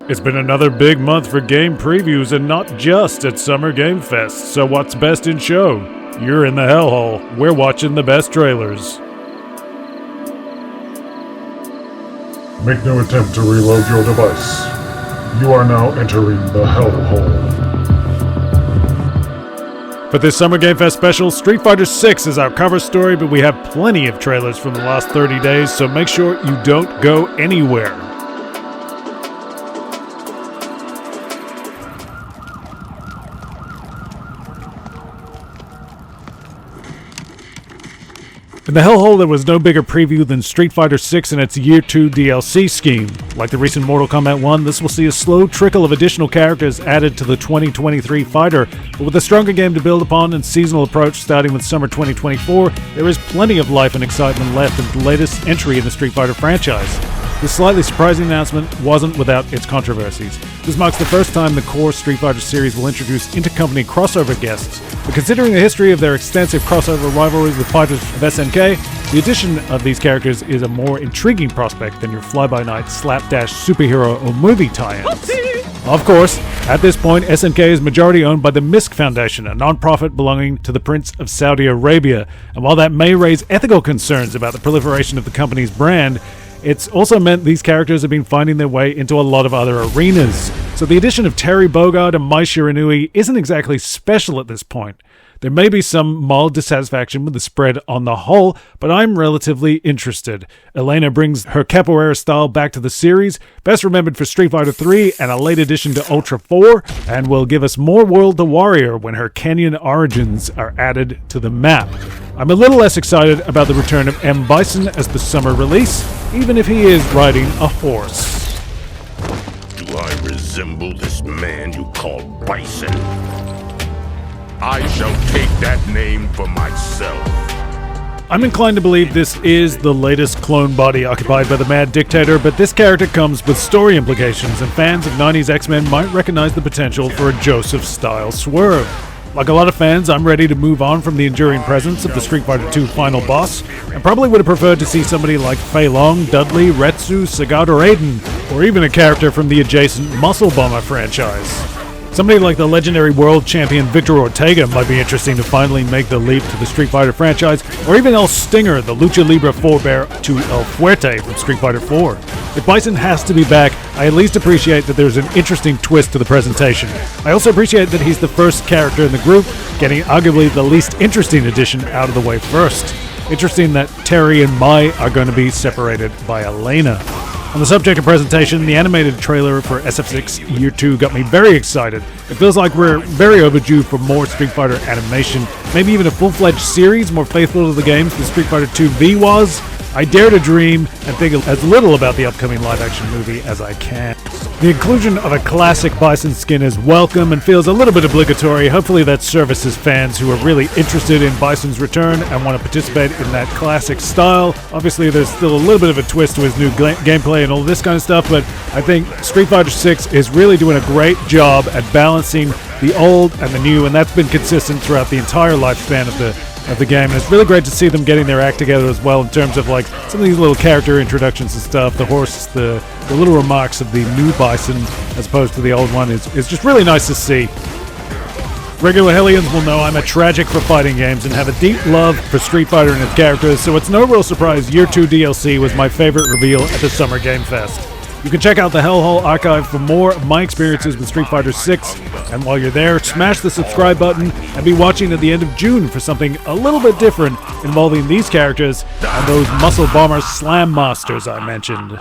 It's been another big month for game previews, and not just at Summer Game Fest. So what's best in show? You're in the Hellhole. We're watching the best trailers. Make no attempt to reload your device. You are now entering the Hellhole. For this Summer Game Fest special, Street Fighter 6 is our cover story, but we have plenty of trailers from the last 30 days, so make sure you don't go anywhere. In the Hellhole, there was no bigger preview than Street Fighter 6 and its Year 2 DLC scheme. Like the recent Mortal Kombat 1, this will see a slow trickle of additional characters added to the 2023 fighter, but with a stronger game to build upon and seasonal approach starting with summer 2024, there is plenty of life and excitement left of the latest entry in the Street Fighter franchise. This slightly surprising announcement wasn't without its controversies. This marks the first time the core Street Fighter series will introduce intercompany crossover guests, but considering the history of their extensive crossover rivalry with fighters of SNK, the addition of these characters is a more intriguing prospect than your fly-by-night slapdash superhero or movie tie-ins. Of course, at this point, SNK is majority owned by the Misk Foundation, a non-profit belonging to the Prince of Saudi Arabia, and while that may raise ethical concerns about the proliferation of the company's brand, it's also meant these characters have been finding their way into a lot of other arenas. So the addition of Terry Bogard and Mai Shiranui isn't exactly special at this point. There may be some mild dissatisfaction with the spread on the whole, but I'm relatively interested. Elena brings her capoeira style back to the series, best remembered for Street Fighter 3 and a late addition to Ultra 4, and will give us more World the Warrior when her Kenyan origins are added to the map. I'm a little less excited about the return of M. Bison as the summer release, even if he is riding a horse. Do I resemble this man you call Bison? I shall take that name for myself. I'm inclined to believe this is the latest clone body occupied by the Mad Dictator, but this character comes with story implications, and fans of 90s X-Men might recognize the potential for a Joseph-style swerve. Like a lot of fans, I'm ready to move on from the enduring presence of the Street Fighter 2 final boss, and probably would have preferred to see somebody like Fei Long, Dudley, Retsu, Sagat, or Aiden, or even a character from the adjacent Muscle Bomber franchise. Somebody like the legendary world champion Victor Ortega might be interesting to finally make the leap to the Street Fighter franchise, or even El Stinger, the Lucha Libre forebear to El Fuerte from Street Fighter 4. If Bison has to be back, I at least appreciate that there's an interesting twist to the presentation. I also appreciate that he's the first character in the group, getting arguably the least interesting addition out of the way first. Interesting that Terry and Mai are going to be separated by Elena. On the subject of presentation, the animated trailer for SF6 Year 2 got me very excited. It feels like we're very overdue for more Street Fighter animation, maybe even a full-fledged series more faithful to the games than Street Fighter 2V was. I dare to dream and think as little about the upcoming live-action movie as I can. The inclusion of a classic Bison skin is welcome and feels a little bit obligatory. Hopefully that services fans who are really interested in Bison's return and want to participate in that classic style. Obviously there's still a little bit of a twist to his new gameplay and all this kind of stuff, but I think Street Fighter 6 is really doing a great job at balancing the old and the new, and that's been consistent throughout the entire lifespan of the game, and it's really great to see them getting their act together as well in terms of like some of these little character introductions and stuff. The horse, the little remarks of the new Bison as opposed to the old one is just really nice to see. Regular Hellions will know I'm a tragic for fighting games and have a deep love for Street Fighter and its characters, so it's no real surprise Year 2 DLC was my favorite reveal at the Summer Game Fest. You can check out the Hellhole archive for more of my experiences with Street Fighter 6, and while you're there, smash the subscribe button and be watching at the end of June for something a little bit different involving these characters and those Muscle Bomber Slam Masters I mentioned.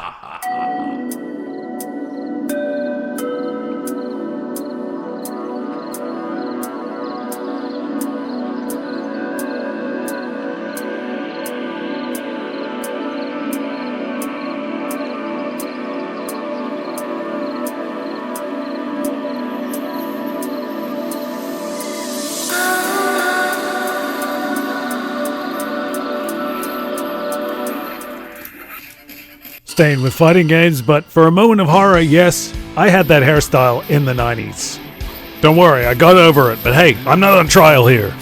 Staying with fighting games, but for a moment of horror, yes, I had that hairstyle in the 90s. Don't worry, I got over it, but hey, I'm not on trial here.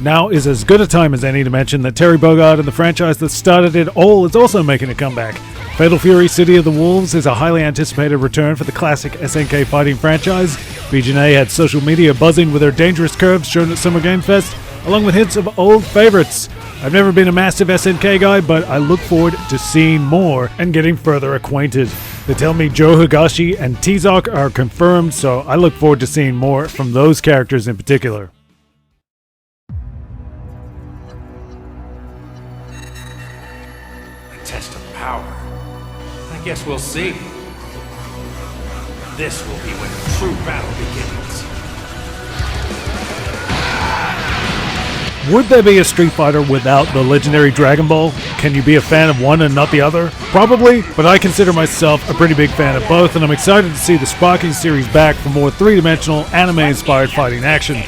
Now is as good a time as any to mention that Terry Bogard and the franchise that started it all is also making a comeback. Fatal Fury City of the Wolves is a highly anticipated return for the classic SNK fighting franchise. BGNA had social media buzzing with their dangerous curves shown at Summer Game Fest, along with hints of old favorites. I've never been a massive SNK guy, but I look forward to seeing more and getting further acquainted. They tell me Joe Higashi and T-Zoc are confirmed, so I look forward to seeing more from those characters in particular. Test of power. I guess we'll see. This will be when the true battle begins. Would there be a Street Fighter without the legendary Dragon Ball? Can you be a fan of one and not the other? Probably, but I consider myself a pretty big fan of both, and I'm excited to see the Sparking series back for more three-dimensional, anime-inspired fighting action.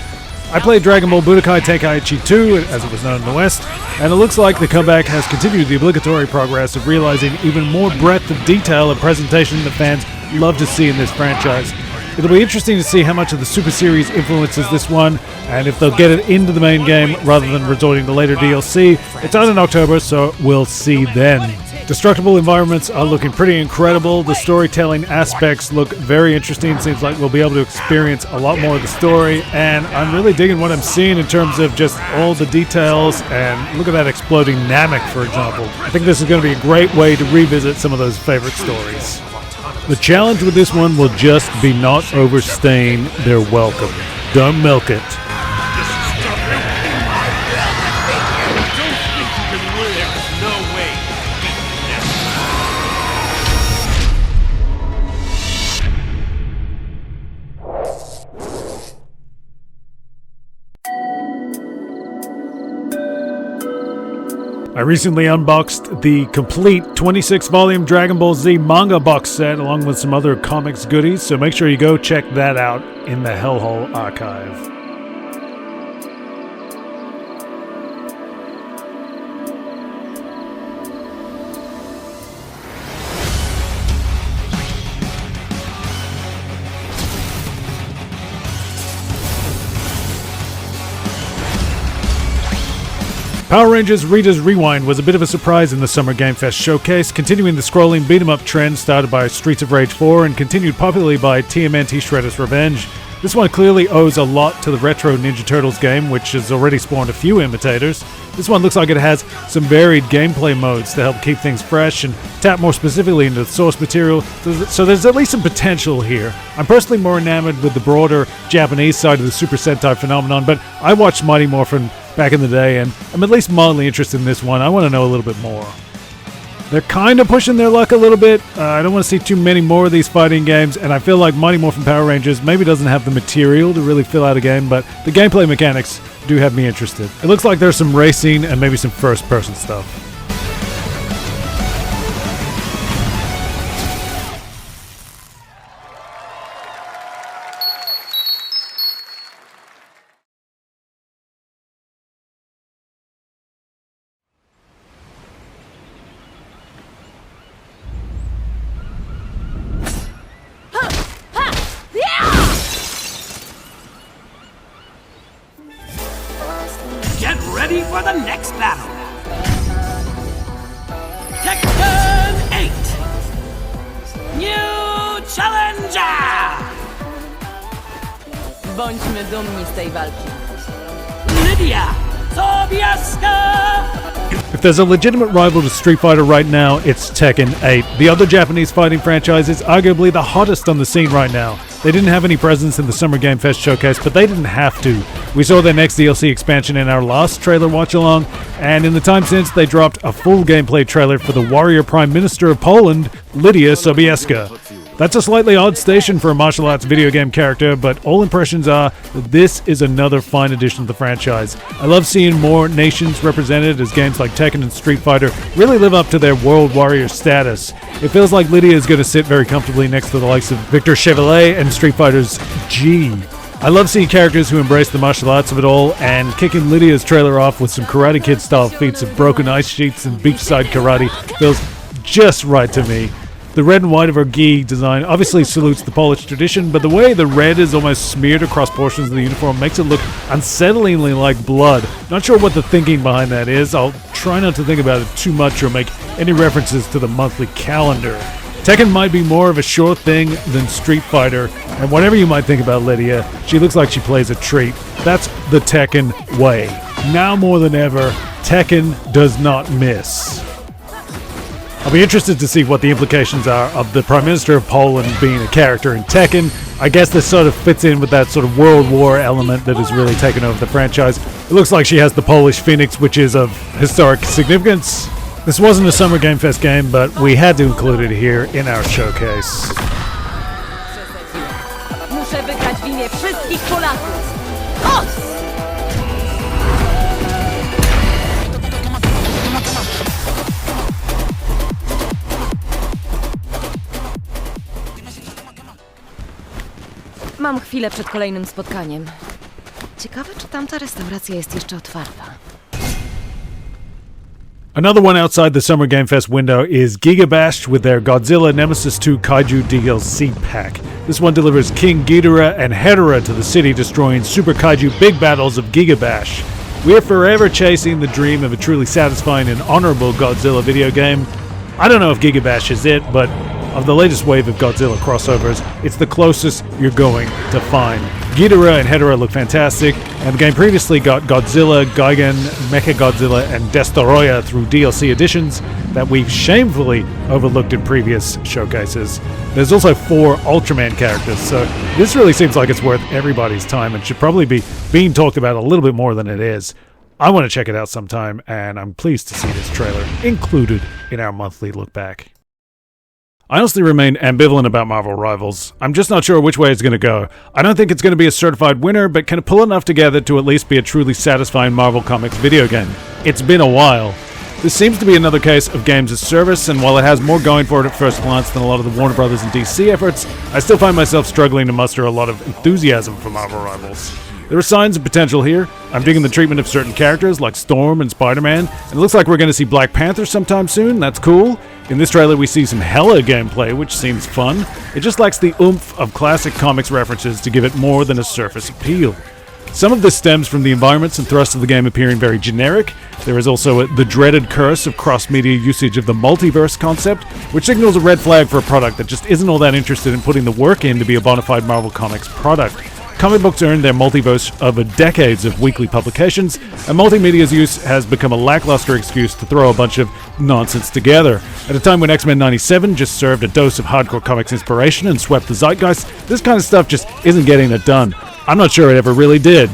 I played Dragon Ball Budokai Tenkaichi 2, as it was known in the West, and it looks like the comeback has continued the obligatory progress of realizing even more breadth of detail and presentation that fans love to see in this franchise. It'll be interesting to see how much of the Super Series influences this one, and if they'll get it into the main game rather than resorting to later DLC. It's out in October, so we'll see then. Destructible environments are looking pretty incredible. The storytelling aspects look very interesting. Seems like we'll be able to experience a lot more of the story, and I'm really digging what I'm seeing in terms of just all the details. And look at that exploding Namek, for example. I think this is going to be a great way to revisit some of those favorite stories. The challenge with this one will just be not overstaying their welcome. Don't milk it. I recently unboxed the complete 26-volume Dragon Ball Z manga box set along with some other comics goodies, so make sure you go check that out in the Hellhole archive. Power Rangers Rita's Rewind was a bit of a surprise in the Summer Game Fest showcase, continuing the scrolling beat-em-up trend started by Streets of Rage 4 and continued popularly by TMNT Shredder's Revenge. This one clearly owes a lot to the retro Ninja Turtles game, which has already spawned a few imitators. This one looks like it has some varied gameplay modes to help keep things fresh and tap more specifically into the source material, so there's at least some potential here. I'm personally more enamored with the broader Japanese side of the Super Sentai phenomenon, but I watched Mighty Morphin back in the day, and I'm at least mildly interested in this one. I want to know a little bit more. They're kind of pushing their luck a little bit. I don't want to see too many more of these fighting games, and I feel like Mighty Morphin Power Rangers maybe doesn't have the material to really fill out a game, but the gameplay mechanics do have me interested. It looks like there's some racing and maybe some first-person stuff. Get ready for the next battle! Tekken 8! New Challenger! Bądźmy dumni z tej walki. Lydia Sobieska! If there's a legitimate rival to Street Fighter right now, it's Tekken 8. The other Japanese fighting franchise is arguably the hottest on the scene right now. They didn't have any presence in the Summer Game Fest showcase, but they didn't have to. We saw their next DLC expansion in our last trailer watch-along, and in the time since, they dropped a full gameplay trailer for the Warrior Prime Minister of Poland, Lydia Sobieska. That's a slightly odd station for a martial arts video game character, but all impressions are that this is another fine addition to the franchise. I love seeing more nations represented as games like Tekken and Street Fighter really live up to their World Warrior status. It feels like Lydia is going to sit very comfortably next to the likes of Victor Chevalier and Street Fighter's G. I love seeing characters who embrace the martial arts of it all, and kicking Lydia's trailer off with some Karate Kid style feats of broken ice sheets and beachside karate feels just right to me. The red and white of her gi design obviously salutes the Polish tradition, but the way the red is almost smeared across portions of the uniform makes it look unsettlingly like blood. Not sure what the thinking behind that is. I'll try not to think about it too much or make any references to the monthly calendar. Tekken might be more of a sure thing than Street Fighter, and whatever you might think about Lydia, she looks like she plays a treat. That's the Tekken way. Now more than ever, Tekken does not miss. I'll be interested to see what the implications are of the Prime Minister of Poland being a character in Tekken. I guess this sort of fits in with that sort of World War element that has really taken over the franchise. It looks like she has the Polish Phoenix, which is of historic significance. This wasn't a Summer Game Fest game, but we had to include it here in our showcase. Muszę wygrać w imię wszystkich Polaków. Os! Mam chwilę przed kolejnym spotkaniem. Ciekawe, czy tamta restauracja jest jeszcze otwarta. Another one outside the Summer Game Fest window is Gigabash with their Godzilla Nemesis 2 Kaiju DLC pack. This one delivers King Ghidorah and Hedorah to the city, destroying Super Kaiju big battles of Gigabash. We are forever chasing the dream of a truly satisfying and honorable Godzilla video game. I don't know if Gigabash is it, but of the latest wave of Godzilla crossovers, it's the closest you're going to find. Ghidorah and Hedorah look fantastic, and the game previously got Godzilla, Gigan, Mechagodzilla, and Destoroyah through DLC additions that we shamefully overlooked in previous showcases. There's also 4 Ultraman characters, so this really seems like it's worth everybody's time and should probably be being talked about a little bit more than it is. I want to check it out sometime, and I'm pleased to see this trailer included in our monthly look back. I honestly remain ambivalent about Marvel Rivals. I'm just not sure which way it's going to go. I don't think it's going to be a certified winner, but can it pull enough together to at least be a truly satisfying Marvel Comics video game? It's been a while. This seems to be another case of games as service, and while it has more going for it at first glance than a lot of the Warner Brothers and DC efforts, I still find myself struggling to muster a lot of enthusiasm for Marvel Rivals. There are signs of potential here. I'm digging the treatment of certain characters like Storm and Spider-Man, and it looks like we're going to see Black Panther sometime soon. That's cool. In this trailer we see some hella gameplay, which seems fun. It just lacks the oomph of classic comics references to give it more than a surface appeal. Some of this stems from the environments and thrust of the game appearing very generic. There is also the dreaded curse of cross-media usage of the multiverse concept, which signals a red flag for a product that just isn't all that interested in putting the work in to be a bona fide Marvel Comics product. Comic books earned their multiverse over decades of weekly publications, and multimedia's use has become a lackluster excuse to throw a bunch of nonsense together. At a time when X-Men 97 just served a dose of hardcore comics inspiration and swept the zeitgeist, this kind of stuff just isn't getting it done. I'm not sure it ever really did.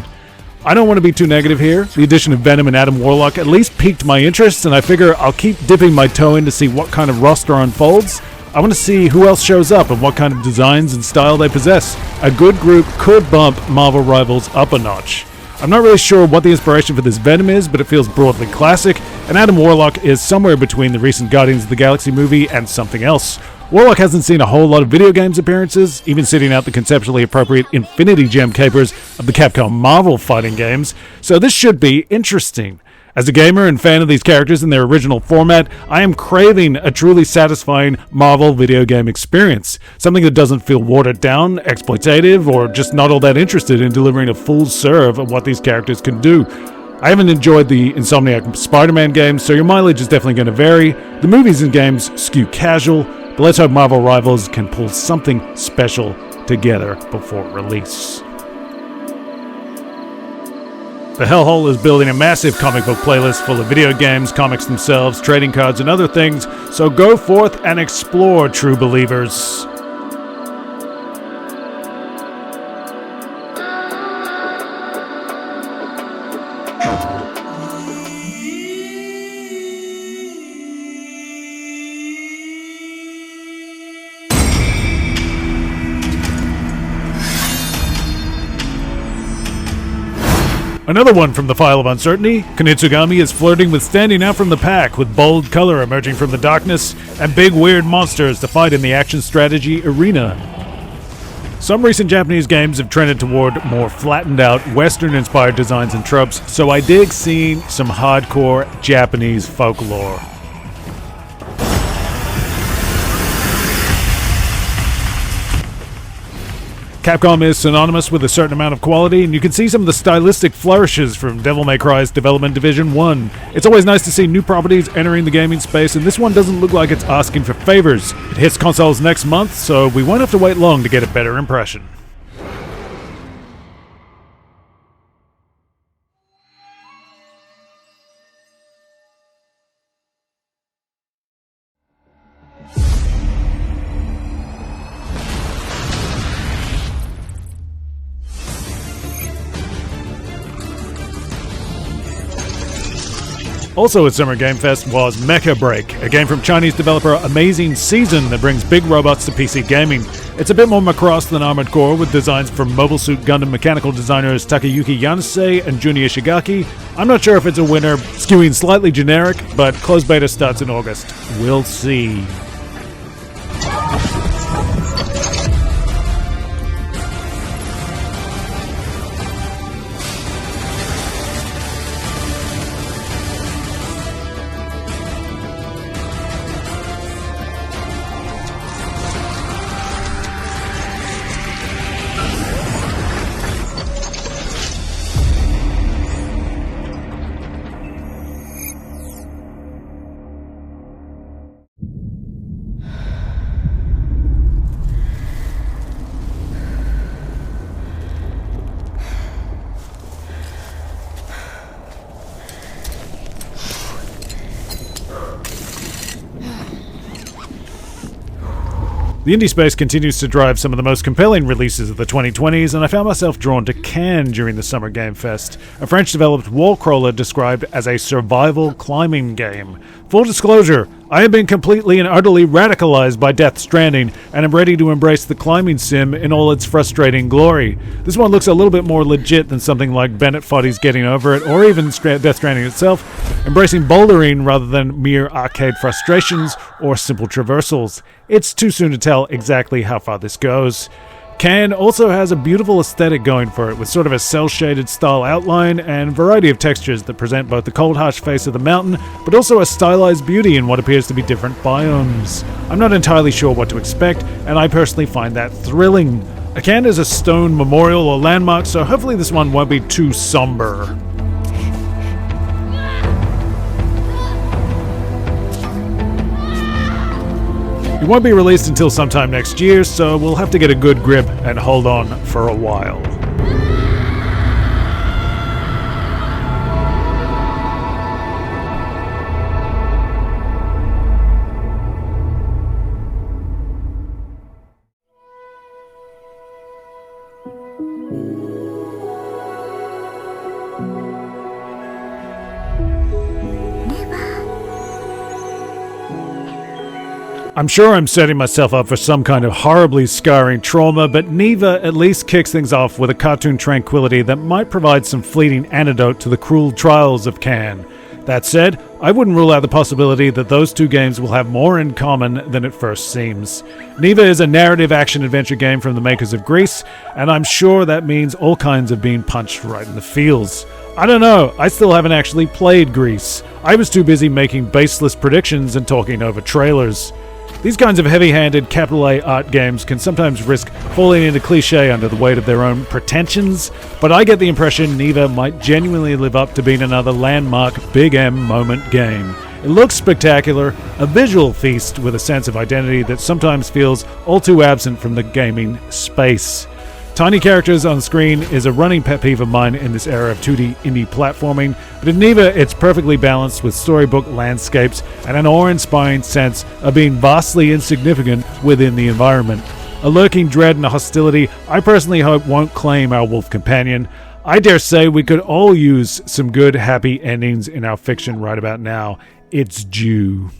I don't want to be too negative here. The addition of Venom and Adam Warlock at least piqued my interest, and I figure I'll keep dipping my toe in to see what kind of roster unfolds. I want to see who else shows up and what kind of designs and style they possess. A good group could bump Marvel Rivals up a notch. I'm not really sure what the inspiration for this Venom is, but it feels broadly classic, and Adam Warlock is somewhere between the recent Guardians of the Galaxy movie and something else. Warlock hasn't seen a whole lot of video games appearances, even sitting out the conceptually appropriate Infinity Gem capers of the Capcom Marvel fighting games, so this should be interesting. As a gamer and fan of these characters in their original format, I am craving a truly satisfying Marvel video game experience. Something that doesn't feel watered down, exploitative, or just not all that interested in delivering a full serve of what these characters can do. I haven't enjoyed the Insomniac Spider-Man games, so your mileage is definitely going to vary. The movies and games skew casual, but let's hope Marvel Rivals can pull something special together before release. The Hellhole is building a massive comic book playlist full of video games, comics themselves, trading cards, and other things, so go forth and explore, true believers. Another one from the File of Uncertainty, Kunitsu-Gami is flirting with standing out from the pack with bold color emerging from the darkness and big weird monsters to fight in the action strategy arena. Some recent Japanese games have trended toward more flattened out Western-inspired designs and tropes, so I dig seeing some hardcore Japanese folklore. Capcom is synonymous with a certain amount of quality, and you can see some of the stylistic flourishes from Devil May Cry's development division 1. It's always nice to see new properties entering the gaming space, and this one doesn't look like it's asking for favors. It hits consoles next month, so we won't have to wait long to get a better impression. Also at Summer Game Fest was Mecha Break, a game from Chinese developer Amazing Season that brings big robots to PC gaming. It's a bit more macross than Armored Core, with designs from Mobile Suit Gundam mechanical designers Takayuki Yanase and Junior Shigaki. I'm not sure if it's a winner, skewing slightly generic, but closed beta starts in August. We'll see. The indie space continues to drive some of the most compelling releases of the 2020s, and I found myself drawn to Can during the Summer Game Fest, a French-developed wall crawler described as a survival climbing game. Full disclosure, I have been completely and utterly radicalized by Death Stranding, and am ready to embrace the climbing sim in all its frustrating glory. This one looks a little bit more legit than something like Bennett Foddy's Getting Over It, or even Death Stranding itself, embracing bouldering rather than mere arcade frustrations or simple traversals. It's too soon to tell exactly how far this goes. Can also has a beautiful aesthetic going for it, with sort of a cel-shaded style outline and variety of textures that present both the cold harsh face of the mountain, but also a stylized beauty in what appears to be different biomes. I'm not entirely sure what to expect, and I personally find that thrilling. A can is a stone memorial or landmark, so hopefully this one won't be too somber. It won't be released until sometime next year, so we'll have to get a good grip and hold on for a while. I'm sure I'm setting myself up for some kind of horribly scarring trauma, but Neva at least kicks things off with a cartoon tranquility that might provide some fleeting antidote to the cruel trials of Can. That said, I wouldn't rule out the possibility that those two games will have more in common than it first seems. Neva is a narrative action-adventure game from the makers of Grease, and I'm sure that means all kinds of being punched right in the feels. I don't know, I still haven't actually played Grease. I was too busy making baseless predictions and talking over trailers. These kinds of heavy-handed capital A art games can sometimes risk falling into cliché under the weight of their own pretensions, but I get the impression Neva might genuinely live up to being another landmark Big M moment game. It looks spectacular, a visual feast with a sense of identity that sometimes feels all too absent from the gaming space. Tiny characters on screen is a running pet peeve of mine in this era of 2D indie platforming, but in Neva it's perfectly balanced with storybook landscapes and an awe-inspiring sense of being vastly insignificant within the environment. A lurking dread and hostility I personally hope won't claim our wolf companion. I dare say we could all use some good, happy endings in our fiction right about now. It's due.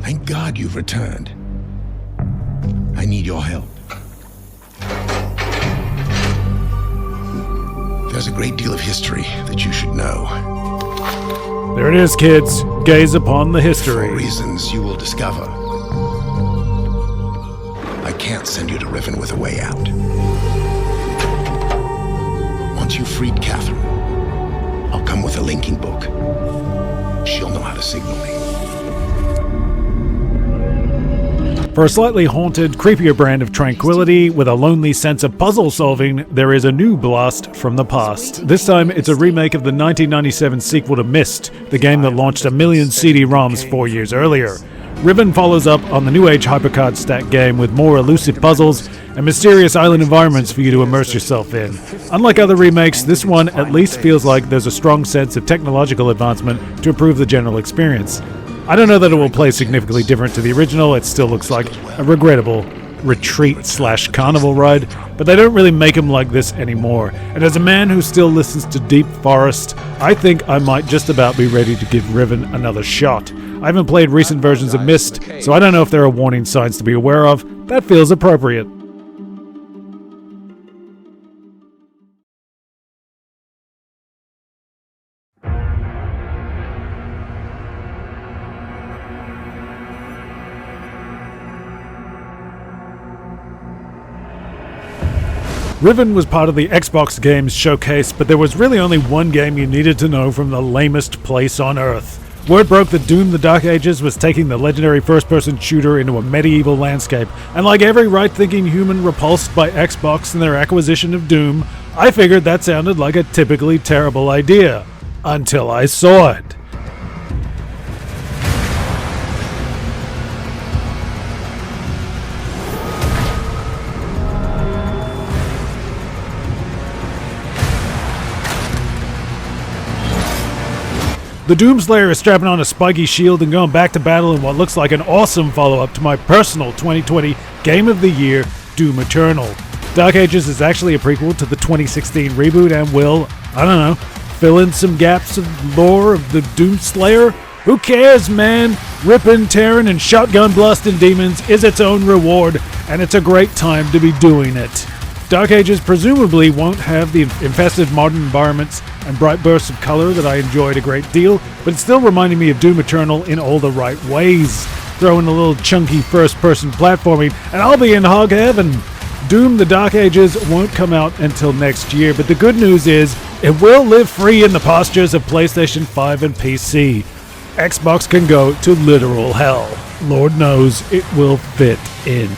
Thank God you've returned. I need your help. There's a great deal of history that you should know. There it is, kids. Gaze upon the history. For reasons you will discover, I can't send you to Riven with a way out. Once you've freed Catherine, I'll come with a linking book. She'll know how to signaling. For a slightly haunted, creepier brand of tranquility with a lonely sense of puzzle solving, there is a new blast from the past. This time, it's a remake of the 1997 sequel to Myst, the game that launched a million CD-ROMs 4 years earlier. Riven follows up on the new age hypercard stack game with more elusive puzzles and mysterious island environments for you to immerse yourself in. Unlike other remakes, this one at least feels like there's a strong sense of technological advancement to improve the general experience. I don't know that it will play significantly different to the original. It still looks like a regrettable retreat/carnival ride, but they don't really make them like this anymore. And as a man who still listens to Deep Forest, I think I might just about be ready to give Riven another shot. I haven't played recent versions of Myst, so I don't know if there are warning signs to be aware of. That feels appropriate. Riven was part of the Xbox Games Showcase, but there was really only one game you needed to know from the lamest place on Earth. Word broke that Doom the Dark Ages was taking the legendary first-person shooter into a medieval landscape, and like every right-thinking human repulsed by Xbox and their acquisition of Doom, I figured that sounded like a typically terrible idea. Until I saw it. The Doomslayer is strapping on a spiky shield and going back to battle in what looks like an awesome follow-up to my personal 2020 Game of the Year, Doom Eternal. Dark Ages is actually a prequel to the 2016 reboot and will, I don't know, fill in some gaps of lore of the Doomslayer? Who cares, man? Ripping, tearing, and shotgun blasting demons is its own reward, and it's a great time to be doing it. Dark Ages presumably won't have the infested modern environments and bright bursts of color that I enjoyed a great deal, but it's still reminding me of Doom Eternal in all the right ways. Throw in a little chunky first-person platforming, and I'll be in hog heaven. Doom the Dark Ages won't come out until next year, but the good news is it will live free in the postures of PlayStation 5 and PC. Xbox can go to literal hell. Lord knows it will fit in.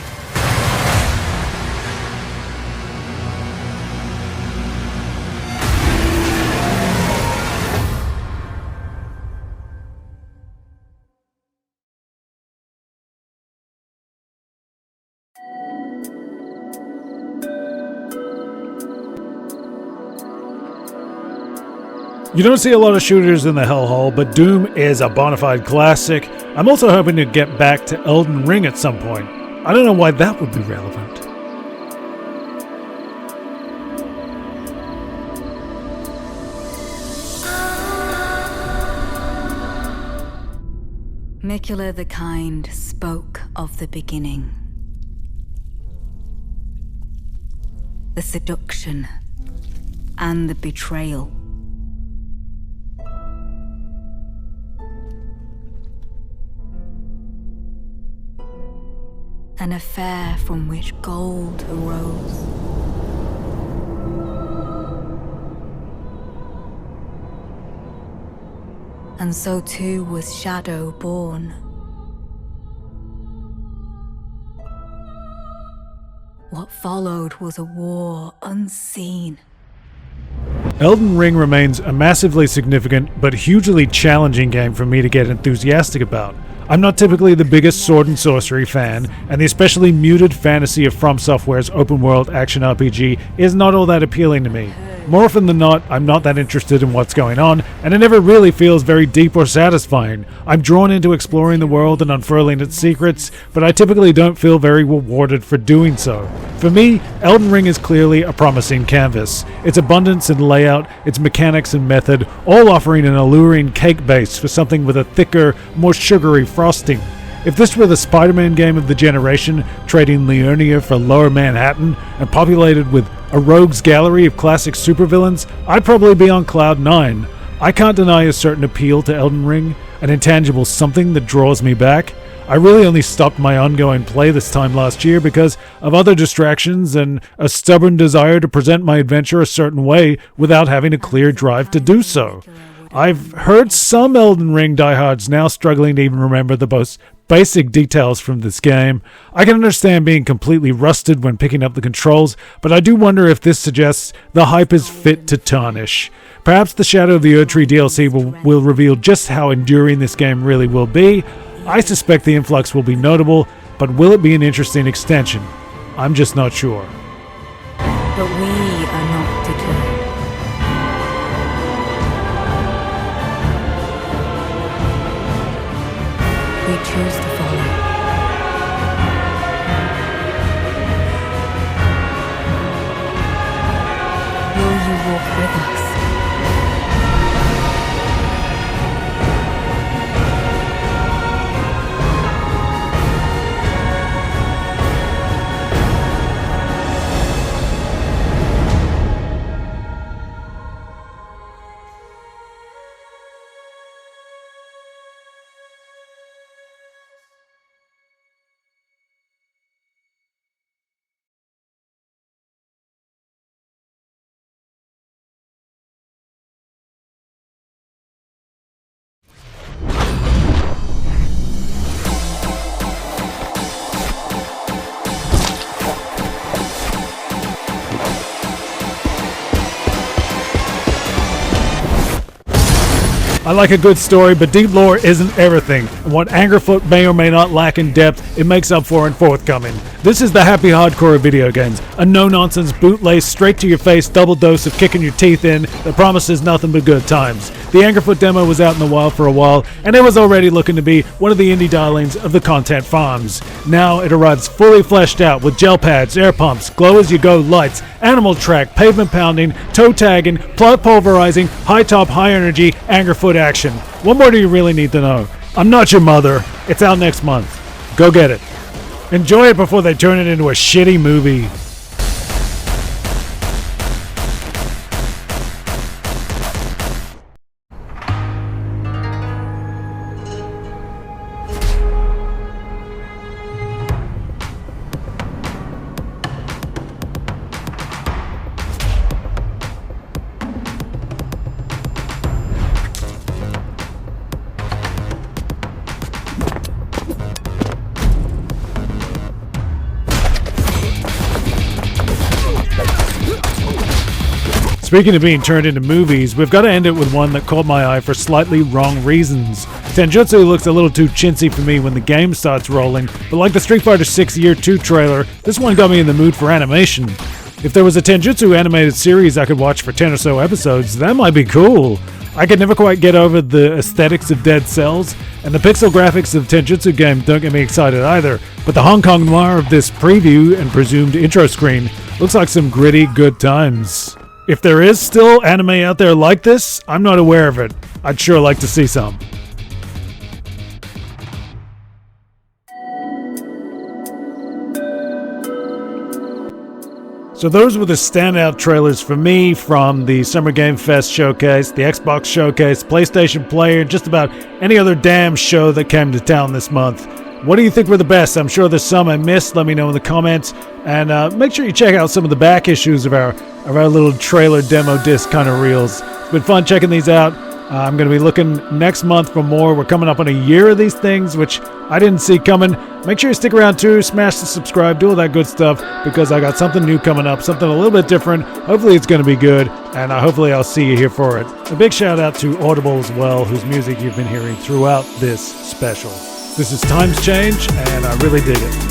You don't see a lot of shooters in the Hellhole, but Doom is a bona fide classic. I'm also hoping to get back to Elden Ring at some point. I don't know why that would be relevant. Mikula the Kind spoke of the beginning. The seduction and the betrayal. An affair from which gold arose. And so too was Shadow born. What followed was a war unseen. Elden Ring remains a massively significant but hugely challenging game for me to get enthusiastic about. I'm not typically the biggest sword and sorcery fan, and the especially muted fantasy of From Software's open-world action RPG is not all that appealing to me. More often than not, I'm not that interested in what's going on, and it never really feels very deep or satisfying. I'm drawn into exploring the world and unfurling its secrets, but I typically don't feel very rewarded for doing so. For me, Elden Ring is clearly a promising canvas. Its abundance and layout, its mechanics and method, all offering an alluring cake base for something with a thicker, more sugary frosting. If this were the Spider-Man game of the generation, trading Liurnia for Lower Manhattan, and populated with a rogues gallery of classic supervillains, I'd probably be on cloud 9. I can't deny a certain appeal to Elden Ring, an intangible something that draws me back. I really only stopped my ongoing play this time last year because of other distractions and a stubborn desire to present my adventure a certain way without having a clear drive to do so. I've heard some Elden Ring diehards now struggling to even remember the most basic details from this game. I can understand being completely rusted when picking up the controls, but I do wonder if this suggests the hype is fit to tarnish. Perhaps the Shadow of the Erdtree DLC will reveal just how enduring this game really will be. I suspect the influx will be notable, but will it be an interesting extension? I'm just not sure. But we are not deterred. We choose to follow. Will you walk with us? I like a good story, but deep lore isn't everything, and what Angerfoot may or may not lack in depth, it makes up for in forthcoming. This is the happy hardcore of video games, a no-nonsense, bootlace, straight-to-your-face double dose of kicking your teeth in that promises nothing but good times. The Angerfoot demo was out in the wild for a while, and it was already looking to be one of the indie darlings of the content farms. Now it arrives fully fleshed out with gel pads, air pumps, glow-as-you-go lights, animal track, pavement pounding, toe tagging, plot pulverizing, high top, high energy, Angerfoot action. What more do you really need to know? I'm not your mother. It's out next month. Go get it. Enjoy it before they turn it into a shitty movie. Speaking of being turned into movies, we've got to end it with one that caught my eye for slightly wrong reasons. Tenjutsu looks a little too chintzy for me when the game starts rolling, but like the Street Fighter 6 Year 2 trailer, this one got me in the mood for animation. If there was a Tenjutsu animated series I could watch for 10 or so episodes, that might be cool. I could never quite get over the aesthetics of Dead Cells, and the pixel graphics of Tenjutsu game don't get me excited either, but the Hong Kong noir of this preview and presumed intro screen looks like some gritty good times. If there is still anime out there like this, I'm not aware of it. I'd sure like to see some. So those were the standout trailers for me from the Summer Game Fest showcase, the Xbox showcase, PlayStation Player, just about any other damn show that came to town this month. What do you think were the best? I'm sure there's some I missed. Let me know in the comments. And make sure you check out some of the back issues of our little trailer demo disc kind of reels. It's been fun checking these out. I'm going to be looking next month for more. We're coming up on a year of these things, which I didn't see coming. Make sure you stick around too. Smash the subscribe. Do all that good stuff because I got something new coming up. Something a little bit different. Hopefully it's going to be good. And hopefully I'll see you here for it. A big shout out to Audible as well, whose music you've been hearing throughout this special. This is Times Change, and I really dig it.